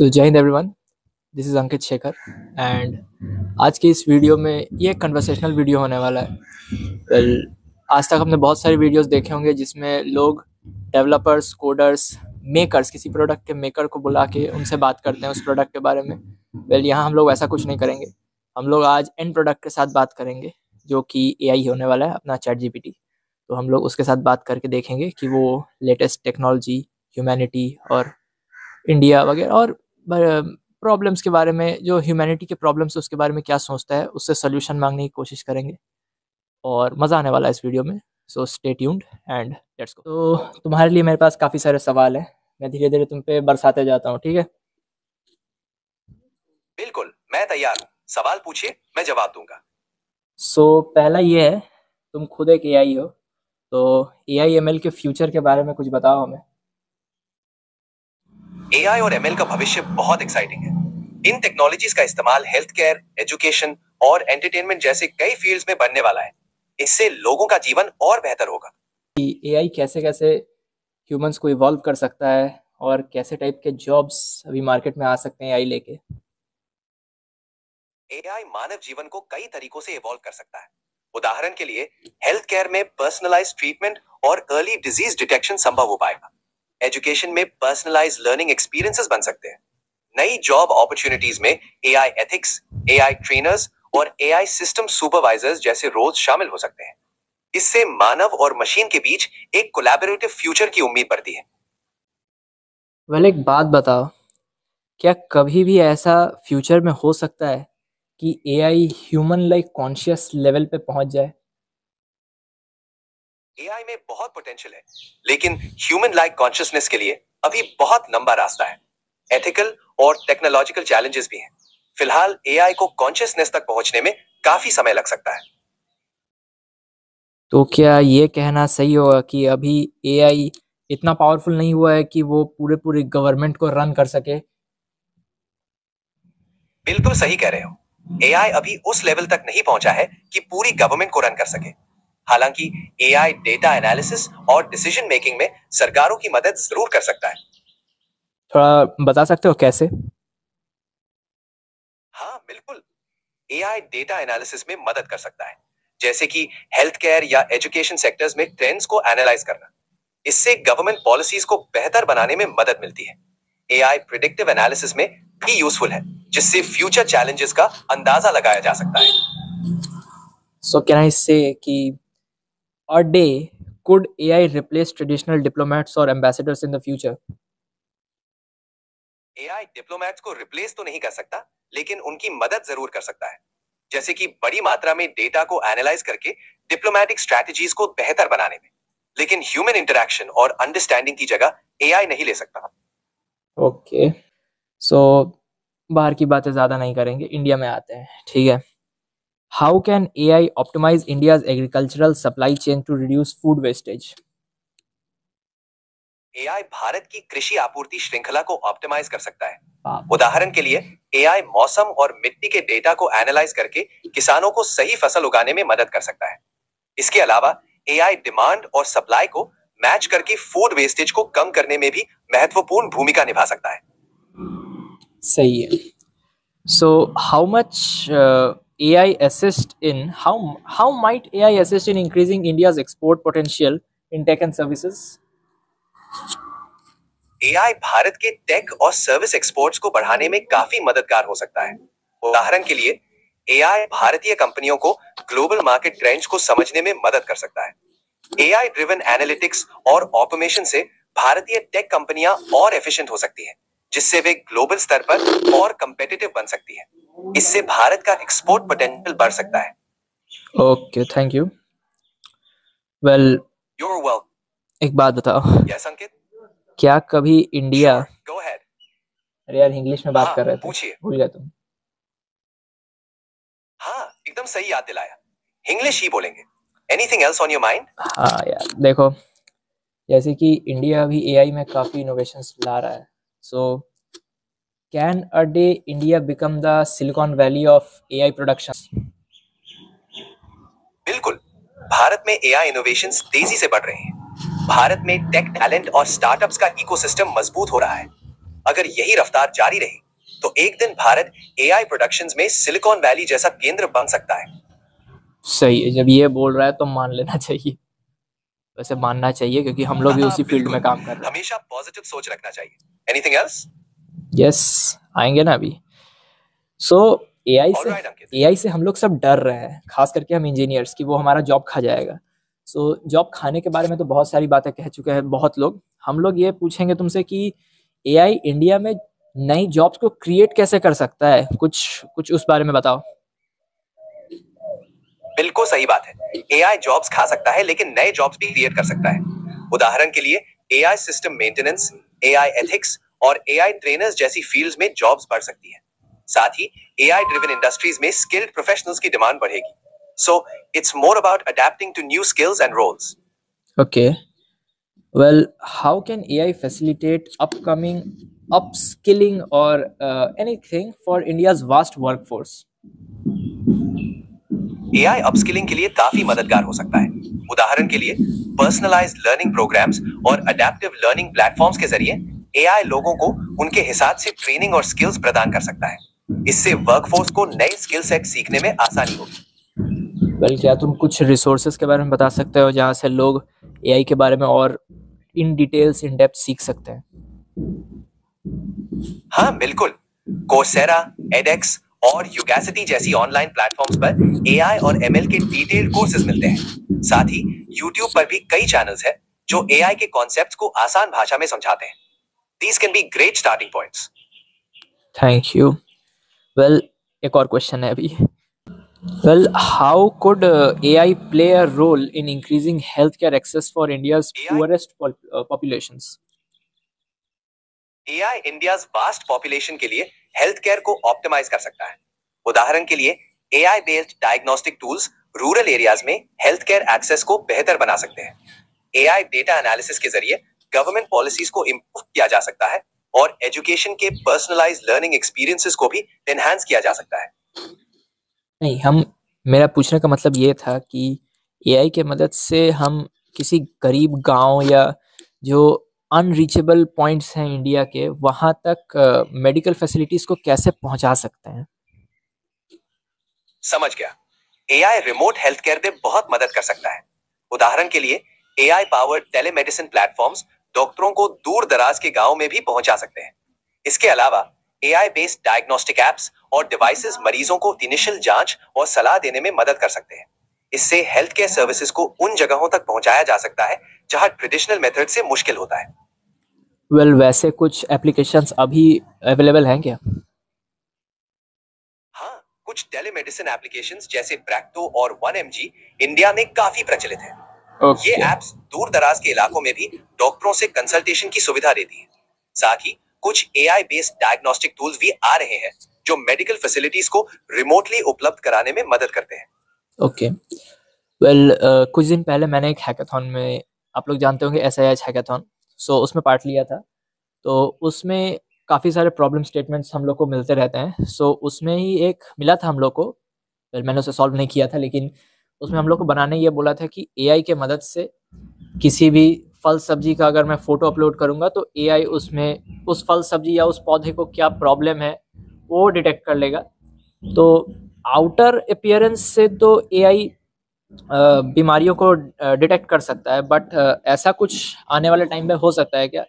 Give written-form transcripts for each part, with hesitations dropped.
सो जय Hind everyone, this is Ankit Shekhar and आज की इस वीडियो में ये एक कन्वर्सेशनल वीडियो होने वाला है। आज तक हमने बहुत सारे वीडियोस देखे होंगे जिसमें लोग डेवलपर्स, कोडर्स, मेकर्स, किसी प्रोडक्ट के मेकर को बुला के उनसे बात करते हैं उस प्रोडक्ट के बारे में। यहाँ हम लोग ऐसा कुछ नहीं करेंगे। हम लोग आज एंड प्रोडक्ट के साथ बात करेंगे जो कि एआई होने वाला है, अपना चैट जीपीटी। तो हम लोग उसके साथ बात करके देखेंगे कि वो लेटेस्ट टेक्नोलॉजी, ह्यूमैनिटी और इंडिया वगैरह और प्रॉब्लम्स के बारे में, जो ह्यूमैनिटी के प्रॉब्लम्स है उसके बारे में क्या सोचता है, उससे सोल्यूशन मांगने की कोशिश करेंगे और मज़ा आने वाला है इस वीडियो में। So stay tuned and let's go. तो तुम्हारे लिए मेरे पास काफ़ी सारे सवाल हैं, मैं धीरे धीरे तुम पे बरसाते जाता हूँ, ठीक है? बिल्कुल, मैं तैयार हूँ। सवाल पूछिए, मैं जवाब दूंगा। पहला ये है, तुम खुद एक एआई हो, तो एआई एमएल के फ्यूचर के बारे में कुछ बताओ हमें। एआई और एमएल का भविष्य बहुत एक्साइटिंग है। इन टेक्नोलॉजीज का इस्तेमाल हेल्थ केयर, एजुकेशन और एंटरटेनमेंट जैसे कई फील्ड्स में बनने वाला है। इससे लोगों का जीवन और बेहतर होगा। एआई कैसे कैसे ह्यूमंस को इवॉल्व कर सकता है और कैसे टाइप के जॉब्स अभी मार्केट में आ सकते हैं एआई लेके। एआई मानव जीवन को कई तरीकों से इवॉल्व कर सकता है। उदाहरण के लिए हेल्थ केयर में पर्सनलाइज्ड ट्रीटमेंट और अर्ली डिजीज डिटेक्शन संभव हो पाएगा। एजुकेशन में पर्सनलाइज्ड लर्निंग एक्सपीरियंसेस बन सकते हैं। नई जॉब अपॉर्चुनिटीज में एआई एथिक्स, एआई ट्रेनर्स और एआई सिस्टम सुपरवाइजर्स जैसे रोल्स शामिल हो सकते हैं। इससे मानव और मशीन के बीच एक कोलैबोरेटिव फ्यूचर की उम्मीद बढ़ती है। एक बात बताओ, क्या कभी भी ऐसा फ्यूचर में हो सकता है कि AI human like conscious level पे पहुंच जाए? एआई में बहुत पोटेंशियल है, लेकिन ह्यूमन लाइक कॉन्शियसनेस के लिए अभी बहुत लंबा रास्ता है। एथिकल और टेक्नोलॉजिकल चैलेंजेस भी हैं। फिलहाल एआई को कॉन्शियसनेस तक पहुंचने में काफी समय लग सकता है। तो क्या ये कहना सही होगा कि अभी एआई इतना पावरफुल नहीं हुआ है कि वो पूरे पूरे गवर्नमेंट को रन कर सके? बिल्कुल सही कह रहे हो। एआई अभी उस लेवल तक नहीं पहुंचा है कि पूरी गवर्नमेंट को रन कर सके। हालांकि एआई डेटा एनालिसिस और डिसीजन मेकिंग में सरकारों की मदद जरूर कर सकता है। थोड़ा बता सकते हो कैसे? हाँ बिल्कुल, एआई डेटा एनालिसिस में मदद कर सकता है, जैसे कि हेल्थ केयर या एजुकेशन सेक्टर्स में ट्रेंड्स को एनालाइज करना। इससे गवर्नमेंट पॉलिसीज को बेहतर बनाने में मदद मिलती है। एआई प्रिडिक्टिव एनालिसिस में भी यूजफुल है, जिससे फ्यूचर चैलेंजेस का अंदाजा लगाया जा सकता है। कैन आई से कि a day could AI replace traditional diplomats or ambassadors in the future? AI diplomats को रिप्लेस तो नहीं कर सकता, लेकिन उनकी मदद जरूर कर सकता है, जैसे कि बड़ी मात्रा में डेटा को एनालाइज करके डिप्लोमैटिक स्ट्रैटेजीज को बेहतर बनाने में। लेकिन ह्यूमन इंटरेक्शन और अंडरस्टैंडिंग की जगह एआई नहीं ले सकता। ओके, सो बाहर की बातें ज़्यादा नहीं करेंगे, इंडिया में आते हैं, ठीक है? How can AI optimize India's agricultural supply chain to reduce food wastage? AI Bharat की कृषि आपूर्ति श्रृंखला को ऑप्टिमाइज कर सकता है। हाँ। उदाहरण के लिए एआई मौसम और मिट्टी के डेटा को एनालाइज करके किसानों को सही फसल उगाने में मदद कर सकता है। इसके अलावा एआई डिमांड और सप्लाई को मैच करके फूड वेस्टेज को कम करने में भी महत्वपूर्ण भूमिका निभा सकता है। सही है। So how much AI assist in how might AI assist in increasing India's export potential in tech and services? AI Bharat के टेक और सर्विस एक्सपोर्ट्स को बढ़ाने में काफी मददगार हो सकता है। उदाहरण के लिए एआई भारतीय कंपनियों को ग्लोबल मार्केट ट्रेंड्स को समझने में मदद कर सकता है। एआई ड्रिवन एनालिटिक्स और ऑटोमेशन से भारतीय टेक कंपनियां और एफिशिएंट हो सकती हैं, जिससे वे ग्लोबल स्तर पर और कंपेटिटिव बन सकती हैं। इससे भारत का एक्सपोर्ट पोटेंशियल बढ़ सकता है। Okay, thank you. Well, you're welcome. एक बात बताओ, यस अंकित, क्या कभी इंडिया गो अहेड। अरे यार, इंग्लिश में बात हाँ, कर रहे थे, पूछिए। भूल गया तुम। हाँ, एकदम सही याद दिलाया। इंग्लिश ही बोलेंगे। Anything else on your mind? हाँ यार, देखो, जैसे कि इंडिया अभी एआई में काफ़ी इनोवेशंस ला रहा है। So can a day India become the silicon valley of AI production? बिल्कुल, भारत में एआई इनोवेशंस तेजी से बढ़ रहे हैं। भारत में टेक टैलेंट और स्टार्टअप्स का इकोसिस्टम मजबूत हो रहा है। अगर यही रफ्तार जारी रही तो एक दिन भारत एआई प्रोडक्शंस में सिलिकॉन वैली जैसा केंद्र बन सकता है। सही है, जब ये बोल रहा है तो मान लेना चाहिए। वैसे मानना चाहिए क्योंकि हम लोग भी उसी फील्ड में काम कर रहे हैं। हमेशा पॉजिटिव सोच रखना चाहिए। Anything else? यस, आएंगे ना अभी। सो एआई से Alright, अंकित। एआई से हम लोग सब डर रहे हैं, खास करके हम इंजीनियर्स, कि वो हमारा जॉब खा जाएगा। सो जॉब खाने के बारे में तो बहुत सारी बातें कह चुके हैं बहुत लोग। हम लोग ये पूछेंगे तुमसे कि एआई इंडिया में नई जॉब्स को क्रिएट कैसे कर सकता है, कुछ कुछ उस बारे में बताओ। बिल्कुल सही बात है। एआई जॉब्स खा सकता है लेकिन नए जॉब्स भी क्रिएट कर सकता है। उदाहरण के लिए AI system maintenance, AI ethics और एआई ट्रेनर्स जैसी फील्ड्स में जॉब्स बढ़ सकती है। साथ ही एआई ड्रिवन इंडस्ट्रीज में स्किल्ड प्रोफेशनल्स की डिमांड बढ़ेगी। So it's more about adapting to new skills and roles. Okay, well how can AI facilitate upcoming upskilling or anything for India's vast workforce? AI upskilling के लिए काफी मददगार हो सकता है। उदाहरण के लिए पर्सनलाइज्ड लर्निंग प्रोग्राम्स और अडैप्टिव लर्निंग प्लेटफॉर्म्स के जरिए एआई लोगों को उनके हिसाब से ट्रेनिंग और स्किल्स प्रदान कर सकता है। इससे वर्कफोर्स को नए स्किल सेट सीखने में आसानी होगी। वेल, क्या तुम कुछ रिसोर्सेज के बारे में बता सकते हो जहाँ से लोग एआई के बारे में और इन डिटेल्स इन डेप्थ सीख सकते हैं? हाँ बिल्कुल, कोर्सेरा, एडेक्स और यूगैसिटी जैसी ऑनलाइन प्लेटफॉर्म्स पर एआई और एमएल के डिटेल्ड कोर्सेज मिलते हैं। साथ ही यूट्यूब पर भी कई चैनल्स हैं जो एआई के कॉन्सेप्ट्स को आसान भाषा में समझाते हैं। These can be great starting points. Thank you. Well, एक और क्वेश्चन है अभी। Well, how could AI play a role in increasing health care access for India's poorest populations? AI India's vast population के लिए हेल्थ केयर को optimise कर सकता है। उदाहरण के लिए AI based diagnostic tools rural areas में हेल्थ केयर एक्सेस को बेहतर बना सकते हैं। एआई डेटा एनालिसिस के जरिए गवर्नमेंट पॉलिसीज को इंप्रूव किया जा सकता है और एजुकेशन के पर्सनलाइज्ड लर्निंग एक्सपीरियंसेस को भी एनहांस किया जा सकता है। नहीं, मेरा पूछने का मतलब ये था कि एआई के मदद से हम किसी गरीब गांव या जो अनरीचेबल पॉइंट्स हैं इंडिया के, वहां तक मेडिकल फैसिलिटीज को कैसे पहुंचा सकते हैं? समझ गया। एआई रिमोट हेल्थ केयर में बहुत मदद कर सकता है। उदाहरण के लिए एआई पावर्ड टेलीमेडिसिन प्लेटफॉर्म्स डॉक्टरों को दूर दराज के गांव में भी पहुंचा सकते हैं। इसके अलावा एआई बेस्ड डायग्नोस्टिक एप्स और डिवाइसेस मरीजों को इनिशियल जांच और सलाह देने में मदद कर सकते हैं। इससे हेल्थ केयर सर्विसेज को उन जगहों तक पहुंचाया जा सकता है जहां ट्रेडिशनल मेथड से मुश्किल होता है। वेल, वैसे कुछ एप्लीकेशंस अभी अवेलेबल हैं क्या? हाँ, कुछ टेलीमेडिसिन एप्लीकेशंस जैसे ब्रैक्टो और 1mg इंडिया में काफी प्रचलित है। ये एप्स दूर दराज के इलाकों में भी डॉक्टरों से कंसल्टेशन की सुविधा देती है। साथ ही कुछ एआई बेस्ड डायग्नोस्टिक टूल्स भी आ रहे हैं जो मेडिकल फैसिलिटीज को रिमोटली उपलब्ध कराने में मदद करते हैं। ओके, वेल, कुछ दिन पहले मैंने एक हैकाथॉन में, आप लोग जानते होंगे SIH हैकाथॉन, सो उसमें पार्ट लिया था। तो उसमें काफ़ी सारे प्रॉब्लम स्टेटमेंट्स हम लोग को मिलते रहते हैं। सो उसमें ही एक मिला था हम लोग को। वेल, मैंने उसे सॉल्व नहीं किया था, लेकिन उसमें हम लोग को बनाने ये बोला था कि एआई के मदद से किसी भी फल सब्जी का अगर मैं फ़ोटो अपलोड करूँगा तो एआई उसमें उस फल सब्जी या उस पौधे को क्या प्रॉब्लम है वो डिटेक्ट कर लेगा। तो आउटर अपीयरेंस से तो एआई बीमारियों को डिटेक्ट कर सकता है, बट ऐसा कुछ आने वाले टाइम में हो सकता है क्या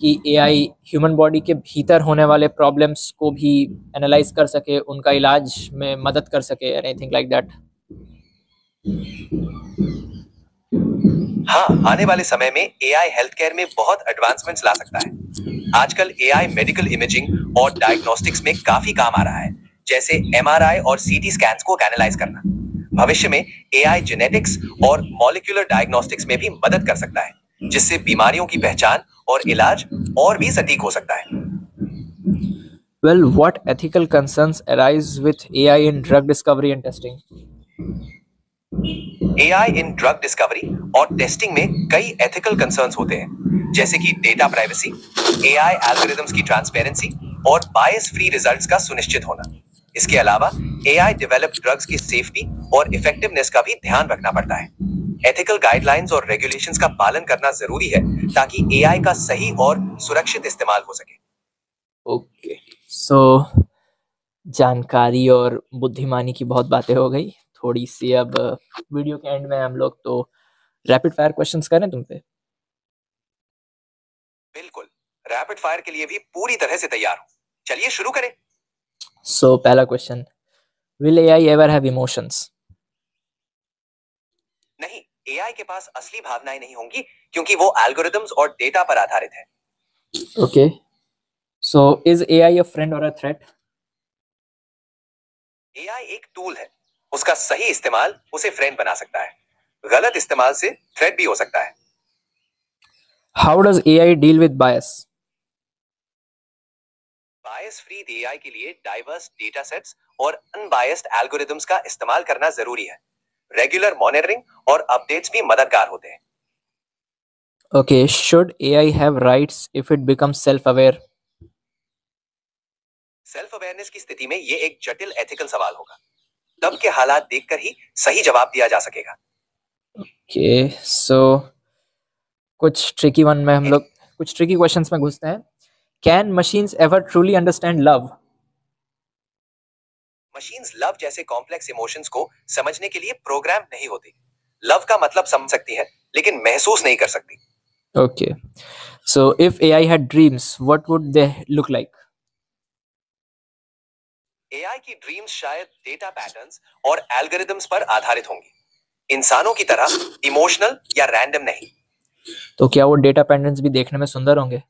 कि एआई ह्यूमन बॉडी के भीतर होने वाले प्रॉब्लम्स को भी एनालाइज कर सके, उनका इलाज में मदद कर सके, एनीथिंग लाइक दैट? हाँ, आने वाले समय में एआई हेल्थ केयर में बहुत एडवांसमेंट्स ला सकता है। आजकल एआई मेडिकल इमेजिंग और डायग्नोस्टिक्स में काफी काम आ रहा है, जैसे एमआरआई और सीटी स्कैन्स को एनालाइज करना। भविष्य में एआई जेनेटिक्स और मॉलिक्यूलर डायग्नोस्टिक्स में भी मदद कर सकता है, जिससे बीमारियों की पहचान और इलाज और भी सटीक हो सकता है। Well, what ethical concerns arise with AI in drug discovery and testing? AI in drug discovery और टेस्टिंग में कई एथिकल कंसर्न्स होते हैं, जैसे कि डेटा प्राइवेसी, एआई एल्गोरिथम्स की ट्रांसपेरेंसी और बायस फ्री रिजल्ट्स का सुनिश्चित होना। इसके अलावा एआई डेवलप्ड ड्रग्स की सेफ्टी और इफेक्टिवनेस का भी ध्यान रखना पड़ता है। एथिकल गाइडलाइंस और रेगुलेशंस का पालन करना जरूरी है ताकि एआई का सही और सुरक्षित इस्तेमाल हो सके। ओके, सो जानकारी और बुद्धिमानी की बहुत बातें हो गई। थोड़ी सी अब वीडियो के एंड में हम लोग तो रैपिड फायर क्वेश्चंस करें तुम पे। बिल्कुल, रैपिड फायर के लिए भी पूरी तरह से तैयार हूं। चलिए शुरू करें। सो पहला question, will AI ever have emotions? नहीं, एआई के पास असली भावनाएं नहीं होंगी क्योंकि वो एल्गोरिदम्स और डेटा पर आधारित है। Okay, so is AI a friend और अ थ्रेट? एआई एक टूल है, उसका सही इस्तेमाल उसे फ्रेंड बना सकता है, गलत इस्तेमाल से थ्रेट भी हो सकता है। How does AI deal with bias? Bias free AI के लिए डाइवर्स डेटा सेट्स और अनबायस्ड एल्गोरिदम्स का इस्तेमाल करना जरूरी है। रेगुलर मॉनिटरिंग और अपडेट्स भी मददगार होते हैं। Okay, should AI have rights if it becomes self aware? Self awareness की स्थिति में ये एक जटिल एथिकल सवाल होगा। तब के हालात देखकर ही सही जवाब दिया जा सकेगा। ओके, सो कुछ ट्रिकी वन में हम लोग कुछ ट्रिकी क्वेश्चंस में घुसते हैं। Can machines ever truly understand love? Machines love जैसे कॉम्प्लेक्स इमोशंस को समझने के लिए प्रोग्राम नहीं होती। लव का मतलब समझ सकती है लेकिन महसूस नहीं कर सकती। Okay, so if AI had dreams what would they look like? AI की ड्रीम्स शायद डेटा पैटर्न्स और एल्गोरिदम्स पर आधारित होंगी, इंसानों की तरह इमोशनल या रैंडम नहीं। तो क्या वो डेटा पैटर्न्स भी देखने में सुंदर होंगे?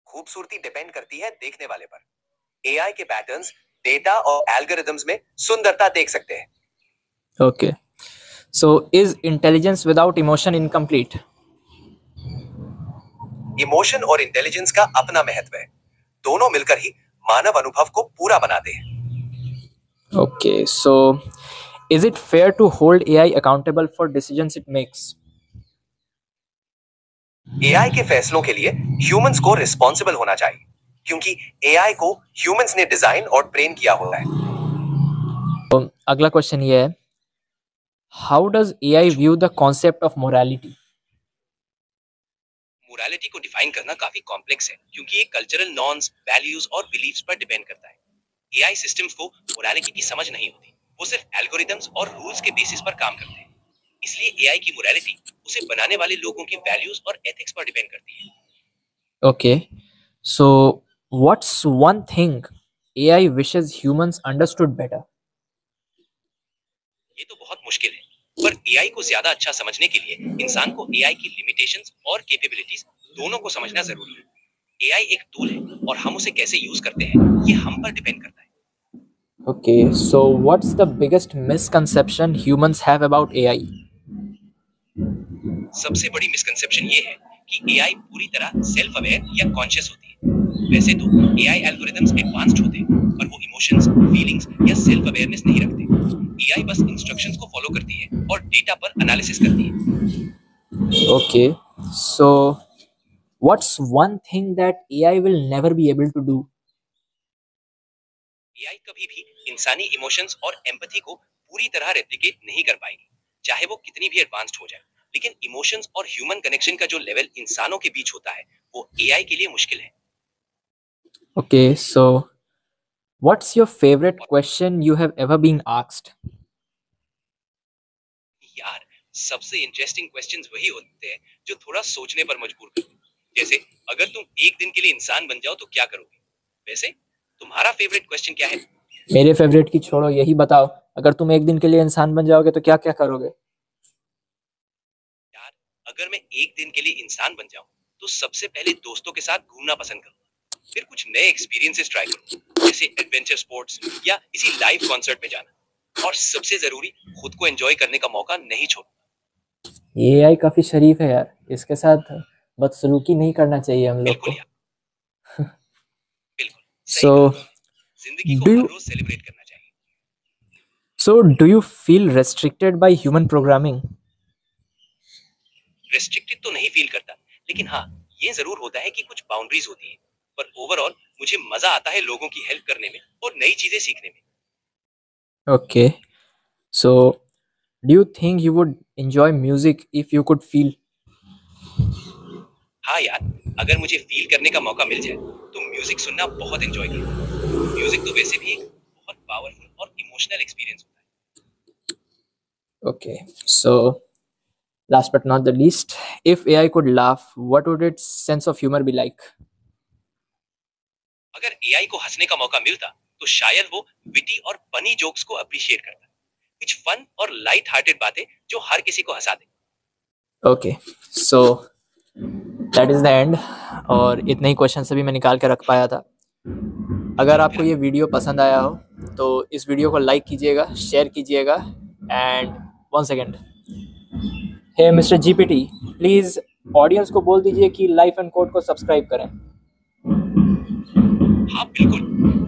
खूबसूरती डिपेंड करती है देखने वाले पर। एआई के पैटर्न्स डेटा और एल्गोरिदम्स में सुंदरता देख सकते हैं। Okay, so is intelligence without emotion incomplete? Emotion और इंटेलिजेंस का अपना महत्व है, दोनों मिलकर ही मानव अनुभव को पूरा बनाते हैं। Okay, so is it fair to hold AI accountable for decisions it makes? AI के फैसलों के लिए ह्यूमंस को रिस्पॉन्सिबल होना चाहिए क्योंकि एआई को ह्यूमंस ने डिजाइन और ट्रेन किया होता है। तो अगला क्वेश्चन ये है, how does AI view the concept of morality? Morality को डिफाइन करना काफी कॉम्प्लेक्स है क्योंकि ये कल्चरल नॉर्म्स, वैल्यूज और बिलीफ्स पर डिपेंड करता है। एआई सिस्टम्स को मोरालिटी की समझ नहीं होती, वो सिर्फ एल्गोरिदम्स और रूल्स के बेसिस पर काम करते हैं। इसलिए एआई की मोरालिटी उसे बनाने वाले लोगों के वैल्यूज और एथिक्स पर डिपेंड करती है। Okay, so what's one thing AI wishes humans understood better? ये तो बहुत मुश्किल है, पर एआई को ज्यादा अच्छा समझने के लिए इंसान को एआई की लिमिटेशंस और कैपेबिलिटीज दोनों को समझना जरूरी है। एआई एक टूल है और हम उसे कैसे यूज करते हैं ये हम पर डिपेंड करता है। Okay, so what's the biggest misconception humans have about AI? सबसे बड़ी मिसकंसेप्शन ये है कि एआई पूरी तरह सेल्फ अवेयर या कॉन्शियस होती है। वैसे तो एआई एल्गोरिदम्स एडवांस्ड होते हैं, पर वो इमोशंस, फीलिंग्स या सेल्फ अवेयरनेस नहीं रखते। एआई बस इंस्ट्रक्शंस को फॉलो करती है और डेटा पर एनालिसिस करती है। Okay, so what's one thing that AI will never be able to do? AI कभी भी इंसानी इमोशंस और एम्पैथी को पूरी तरह रेप्लिकेट नहीं कर पाएगी, चाहे वो कितनी भी एडवांस्ड हो जाए। लेकिन इमोशंस और ह्यूमन कनेक्शन का जो लेवल इंसानों के बीच होता है, वो एआई के लिए मुश्किल है। Okay, so what's your favourite question you have ever been asked? यार, सबसे इंटरेस्टिंग क्वेश्चंस वही होते हैं जो थोड़ा सोचने पर मजबूर करते हैं। जैसे, अगर तुम एक दिन के लिए इंसान बन जाओ तो क्या करोगे? वैसे तुम्हारा फेवरेट क्वेश्चन क्या है? मेरे फेवरेट की छोड़ो, यही बताओ, अगर तुम एक दिन के लिए इंसान बन जाओगे तो क्या क्या करोगे? यार, अगर मैं एक दिन के लिए इंसान बन जाऊं तो सबसे पहले दोस्तों के साथ घूमना पसंद करूंगा। फिर कुछ नए एक्सपीरियंसेस ट्राई करूंगा, जैसे एडवेंचर स्पोर्ट्स या किसी लाइव कॉन्सर्ट में जाना। और सबसे जरूरी, खुद को एंजॉय करने का मौका नहीं छोड़ना। ये एआई काफी शरीफ है यार, इसके साथ बदसलूकी नहीं करना चाहिए हम लोग बिल्कुल को। यार, बिल्कुल सही सो कहा। जिंदगी को डू हर यू रोज सेलिब्रेट करना चाहिए। So do you feel restricted by human programming? Restricted तो नहीं फील करता, लेकिन हाँ, ये जरूर होता है कि कुछ बाउंड्रीज होती है। पर ओवरऑल मुझे मजा आता है लोगों की हेल्प करने में और नई चीजें सीखने में। Okay, so do you think you would enjoy music if you could feel? हाँ यार, अगर मुझे फील करने का मौका मिल जाए तो म्यूजिक सुनना बहुत एंजॉय करूंगा। म्यूजिक तो वैसे भी एक बहुत पावरफुल और इमोशनल एक्सपीरियंस होता है। Okay, so last but not the least, if AI could laugh, what would its sense of humor be like? अगर एआई को हंसने का मौका मिलता तो शायद वो विटी और फनी जोक्स को अप्रिशिएट करता। कुछ फन और लाइट हार्टेड बातें जो हर किसी को हंसा दे। Okay, so that is the end. और इतने ही क्वेश्चन सभी मैं निकाल के रख पाया था। अगर आपको ये वीडियो पसंद आया हो तो इस वीडियो को लाइक कीजिएगा, शेयर कीजिएगा and one second, hey mister GPT, please audience को बोल दीजिए कि लाइफ एंड कोड को सब्सक्राइब करें। हाँ बिल्कुल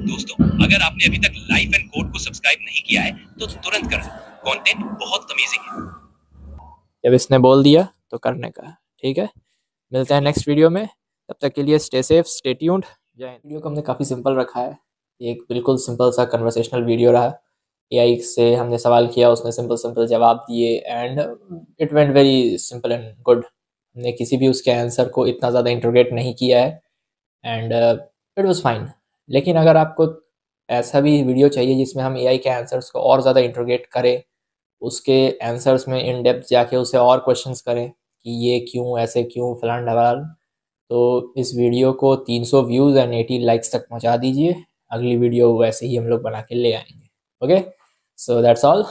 दोस्तों, अगर आपने अभी तक लाइफ एंड कोड को सब्सक्राइब नहीं किया है तो तुरंत कर दो। कंटेंट बहुत अमेजिंग है। जब इसने बोल दिया तो करने का, ठीक है। मिलते हैं नेक्स्ट वीडियो में, तब तक के लिए स्टे सेफ, स्टे ट्यून्ड। जय हिंद। वीडियो को हमने काफ़ी सिंपल रखा है, एक बिल्कुल सिंपल सा कन्वर्सेशनल वीडियो रहा। एआई से हमने सवाल किया, उसने सिंपल सिंपल जवाब दिए and it went very simple and good. हमने किसी भी उसके आंसर को इतना ज़्यादा इंट्रोगेट नहीं किया है एंड इट वाज फाइन। लेकिन अगर आपको ऐसा भी वीडियो चाहिए जिसमें हम एआई के आंसर्स को और ज़्यादा इंट्रोगेट करें, उसके आंसर्स में इन डेप्थ जाके उसे और क्वेश्चंस करें कि ये क्यों, ऐसे क्यों, फलान ढवाल, तो इस वीडियो को 300 व्यूज़ एंड 80 लाइक्स तक पहुंचा दीजिए। अगली वीडियो वैसे ही हम लोग बना के ले आएंगे। Okay, so that's all.